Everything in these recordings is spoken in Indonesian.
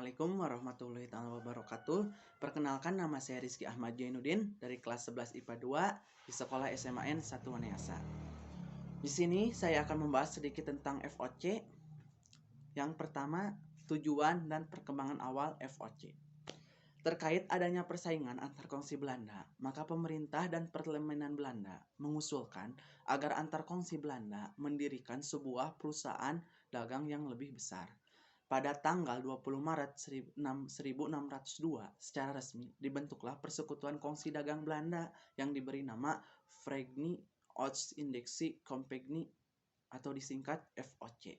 Assalamualaikum warahmatullahi wabarakatuh. Perkenalkan, nama saya Rizky Ahmad Jainuddin dari kelas 11 IPA 2 di Sekolah SMAN 1 Wanayasa. Di sini saya akan membahas sedikit tentang FOC. Yang pertama, tujuan dan perkembangan awal FOC. Terkait adanya persaingan antar kongsi Belanda, maka pemerintah dan Parlemen Belanda mengusulkan agar antar kongsi Belanda mendirikan sebuah perusahaan dagang yang lebih besar. Pada tanggal 20 Maret 1602, secara resmi dibentuklah Persekutuan Kongsi Dagang Belanda yang diberi nama Vereniging Oost-Indische Compagnie atau disingkat FOC.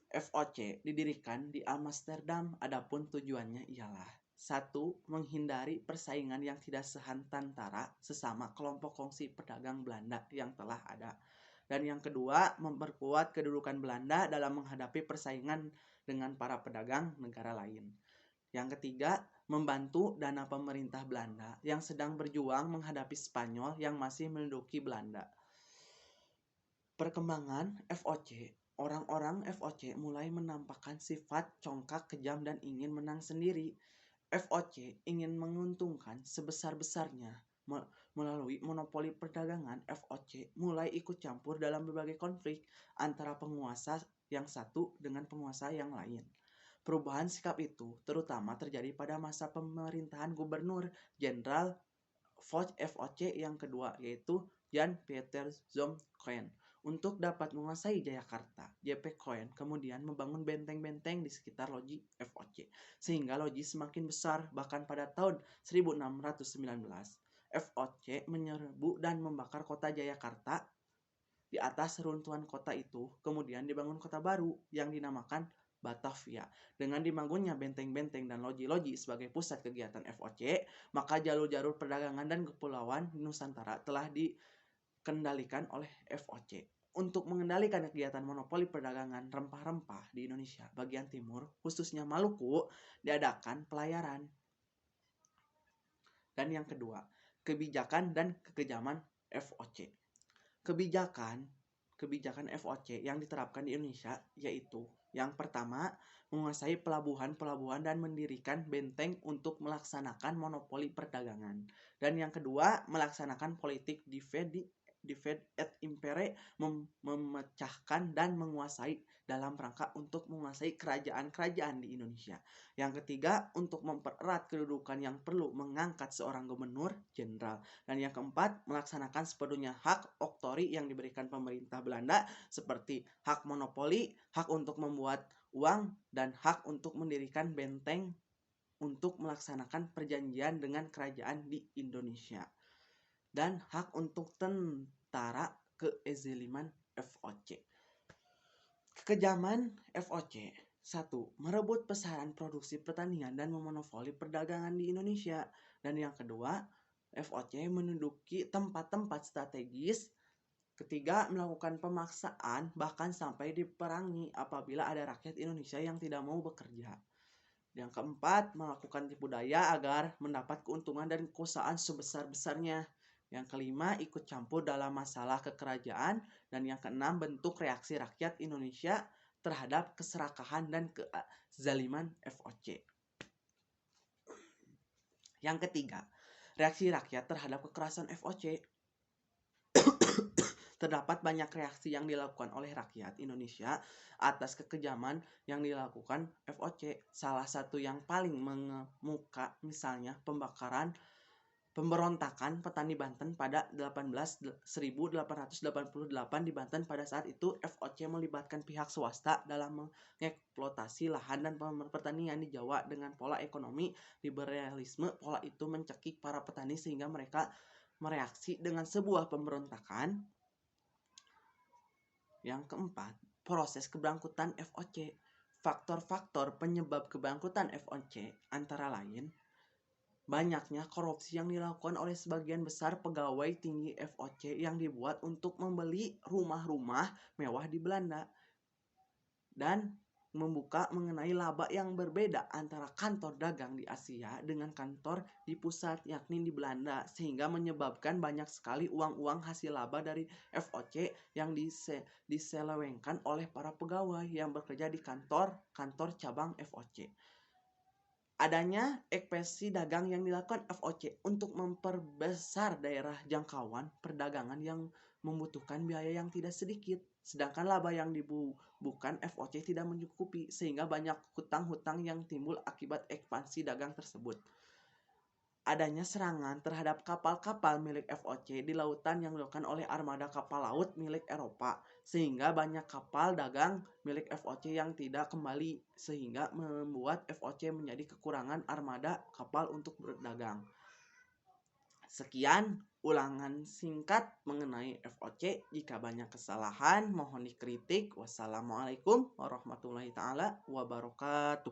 FOC didirikan di Amsterdam, adapun tujuannya ialah: 1. Menghindari persaingan yang tidak sehantantara sesama kelompok kongsi pedagang Belanda yang telah ada. Dan yang kedua, memperkuat kedudukan Belanda dalam menghadapi persaingan dengan para pedagang negara lain. Yang ketiga, membantu dana pemerintah Belanda yang sedang berjuang menghadapi Spanyol yang masih menduduki Belanda. Perkembangan FOC. Orang-orang FOC mulai menampakkan sifat congkak, kejam, dan ingin menang sendiri. FOC ingin menguntungkan sebesar-besarnya. Melalui monopoli perdagangan, FOC mulai ikut campur dalam berbagai konflik antara penguasa yang satu dengan penguasa yang lain. Perubahan sikap itu terutama terjadi pada masa pemerintahan Gubernur Jenderal FOC yang kedua, yaitu Jan Pieter Zoon Untuk dapat menguasai Jayakarta, JP Coen kemudian membangun benteng-benteng di sekitar loji FOC, sehingga loji semakin besar. Bahkan pada tahun 1619, FOC menyerbu dan membakar kota Jayakarta. Di atas runtuhan kota itu, kemudian dibangun kota baru yang dinamakan Batavia. Dengan dibangunnya benteng-benteng dan loji-loji sebagai pusat kegiatan FOC, maka jalur-jalur perdagangan dan kepulauan di Nusantara telah dikendalikan oleh FOC. Untuk mengendalikan kegiatan monopoli perdagangan rempah-rempah di Indonesia bagian timur, khususnya Maluku, diadakan pelayaran. Dan yang kedua, kebijakan dan kekejaman FOC. Kebijakan FOC yang diterapkan di Indonesia yaitu: yang pertama, menguasai pelabuhan-pelabuhan dan mendirikan benteng untuk melaksanakan monopoli perdagangan. Dan yang kedua, melaksanakan politik divide et impere, memecahkan dan menguasai dalam rangka untuk menguasai kerajaan-kerajaan di Indonesia. Yang ketiga, untuk mempererat kedudukan yang perlu mengangkat seorang gubernur jenderal. Dan yang keempat, melaksanakan sepenuhnya hak oktroi yang diberikan pemerintah Belanda, seperti hak monopoli, hak untuk membuat uang, dan hak untuk mendirikan benteng untuk melaksanakan perjanjian dengan kerajaan di Indonesia, dan hak untuk tentara keizaliman FOC. Kekejaman FOC. 1. Merebut pasaran produksi pertanian dan memonopoli perdagangan di Indonesia. Dan yang kedua, FOC menduduki tempat-tempat strategis. Ketiga, melakukan pemaksaan bahkan sampai diperangi apabila ada rakyat Indonesia yang tidak mau bekerja. Yang keempat, melakukan tipu daya agar mendapat keuntungan dan kekuasaan sebesar-besarnya. Yang kelima, ikut campur dalam masalah kekerajaan. Dan yang keenam, bentuk reaksi rakyat Indonesia terhadap keserakahan dan kezaliman FOC. Yang ketiga, reaksi rakyat terhadap kekerasan FOC. Terdapat banyak reaksi yang dilakukan oleh rakyat Indonesia atas kekejaman yang dilakukan FOC. Salah satu yang paling mengemuka misalnya pemberontakan petani Banten pada 1888 di Banten. Pada saat itu FOC melibatkan pihak swasta dalam mengeksploitasi lahan dan pertanian di Jawa dengan pola ekonomi liberalisme. Pola itu mencekik para petani sehingga mereka mereaksi dengan sebuah pemberontakan. Yang keempat, proses kebangkrutan FOC. Faktor-faktor penyebab kebangkrutan FOC antara lain: banyaknya korupsi yang dilakukan oleh sebagian besar pegawai tinggi FOC yang dibuat untuk membeli rumah-rumah mewah di Belanda, dan membuka mengenai laba yang berbeda antara kantor dagang di Asia dengan kantor di pusat, yakni di Belanda, sehingga menyebabkan banyak sekali uang-uang hasil laba dari FOC yang diselewengkan oleh para pegawai yang bekerja di kantor cabang FOC. Adanya ekspansi dagang yang dilakukan FOC untuk memperbesar daerah jangkauan perdagangan yang membutuhkan biaya yang tidak sedikit. Sedangkan laba yang dibubuhkan FOC tidak mencukupi sehingga banyak hutang-hutang yang timbul akibat ekspansi dagang tersebut. Adanya serangan terhadap kapal-kapal milik FOC di lautan yang dilakukan oleh armada kapal laut milik Eropa, sehingga banyak kapal dagang milik FOC yang tidak kembali, sehingga membuat FOC menjadi kekurangan armada kapal untuk berdagang. Sekian ulangan singkat mengenai FOC. Jika banyak kesalahan, mohon dikritik. Wassalamualaikum warahmatullahi taala wabarakatuh.